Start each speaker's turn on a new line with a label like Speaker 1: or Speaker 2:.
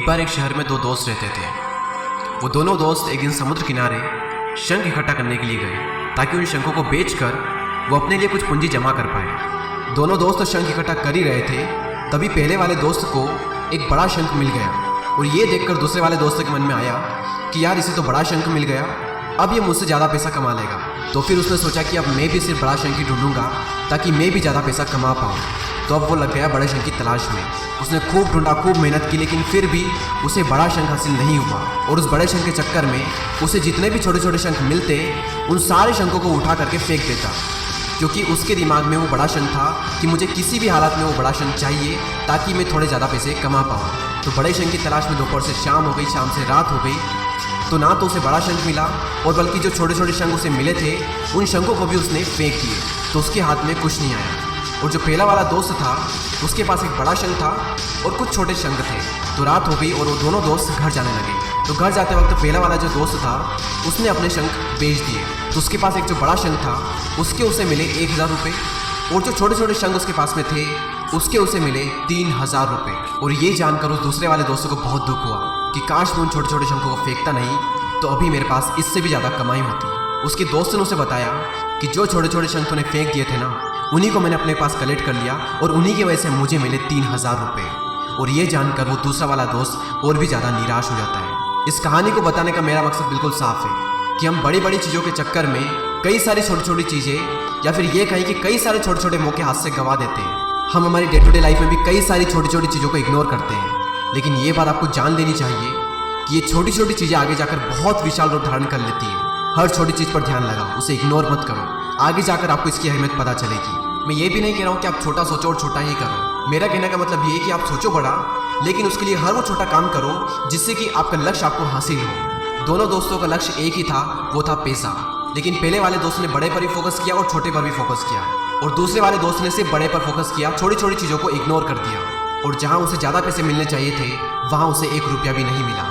Speaker 1: एक बार एक शहर में दो दोस्त रहते थे। वो दोनों दोस्त एक दिन समुद्र किनारे शंख इकट्ठा करने के लिए गए ताकि उन शंखों को बेचकर वो अपने लिए कुछ पूंजी जमा कर पाए। दोनों दोस्त शंख इकट्ठा कर ही रहे थे, तभी पहले वाले दोस्त को एक बड़ा शंख मिल गया और ये देखकर दूसरे वाले दोस्त के मन में आया कि यार इसे तो बड़ा शंख मिल गया, अब ये मुझसे ज़्यादा पैसा कमा लेगा। तो फिर उसने सोचा कि अब मैं भी सिर्फ बड़ा शंख ही ढूंढूंगा ताकि मैं भी ज़्यादा पैसा कमा पाऊँ। तो अब वो लग गया बड़े शंख की तलाश में। उसने खूब ढूंढा, खूब मेहनत की, लेकिन फिर भी उसे बड़ा शंख हासिल नहीं हुआ। और उस बड़े शंख के चक्कर में उसे जितने भी छोटे छोटे शंख मिलते उन सारे शंखों को उठा करके फेंक देता, क्योंकि उसके दिमाग में वो बड़ा शंख था कि मुझे किसी भी हालत में वो बड़ा शंख चाहिए ताकि मैं थोड़े ज़्यादा पैसे कमा पाऊँ। तो बड़े शंख की तलाश में दोपहर से शाम हो गई, शाम से रात हो गई, तो ना तो उसे बड़ा शंख मिला और बल्कि जो छोटे छोटे शंख उसे मिले थे उन शंखों को भी उसने फेंक दिए। तो उसके हाथ में कुछ नहीं आया। और जो पहला वाला दोस्त था उसके पास एक बड़ा शंख था और कुछ छोटे शंख थे। तो रात हो गई और वो दोनों दोस्त घर जाने लगे। तो घर जाते वक्त पहला वाला जो दोस्त था उसने अपने शंख बेच दिए। तो उसके पास एक जो बड़ा शंख था उसके उसे मिले 1000 रुपये और जो छोटे छोटे शंख उसके पास में थे उसके उसे मिले 3000 रुपये। और ये जानकर उस दूसरे वाले दोस्त को बहुत दुख हुआ कि काश मैं उन छोटे छोटे शंखों को फेंकता नहीं तो अभी मेरे पास इससे भी ज़्यादा कमाई होती। उसके दोस्त ने उसे बताया कि जो छोटे छोटे शंख तूने फेंक दिए थे ना, उन्हीं को मैंने अपने पास कलेक्ट कर लिया और उन्हीं की वजह से मुझे मिले 3000 रुपये। और ये जानकर वो दूसरा वाला दोस्त और भी ज़्यादा निराश हो जाता है। इस कहानी को बताने का मेरा मकसद बिल्कुल साफ है कि हम बड़ी बड़ी चीज़ों के चक्कर में कई सारी छोटी छोटी चीज़ें, या फिर ये कहें कि कई सारे छोटे छोटे मौके हाथ से गंवा देते हैं। हम हमारी डे टू डे लाइफ में भी कई सारी छोटी छोटी चीज़ों को इग्नोर करते हैं, लेकिन ये बात आपको जान लेनी चाहिए कि ये छोटी छोटी चीज़ें आगे जाकर बहुत विशाल रूप धारण कर लेती है। हर छोटी चीज़ पर ध्यान लगाओ, उसे इग्नोर मत करो, आगे जाकर आपको इसकी अहमियत पता चलेगी। मैं ये भी नहीं कह रहा हूँ कि आप छोटा सोचो और छोटा ही करो। मेरा कहने का मतलब ये है कि आप सोचो बड़ा, लेकिन उसके लिए हर वो छोटा काम करो जिससे कि आपका लक्ष्य आपको हासिल हो। दोनों दोस्तों का लक्ष्य एक ही था, वो था पैसा। लेकिन पहले वाले दोस्त ने बड़े पर भी फोकस किया और छोटे पर भी फोकस किया, और दूसरे वाले दोस्त ने सिर्फ बड़े पर फोकस किया, छोटी छोटी चीज़ों को इग्नोर कर दिया। और जहाँ उसे ज़्यादा पैसे मिलने चाहिए थे वहाँ उसे 1 रुपया भी नहीं मिला।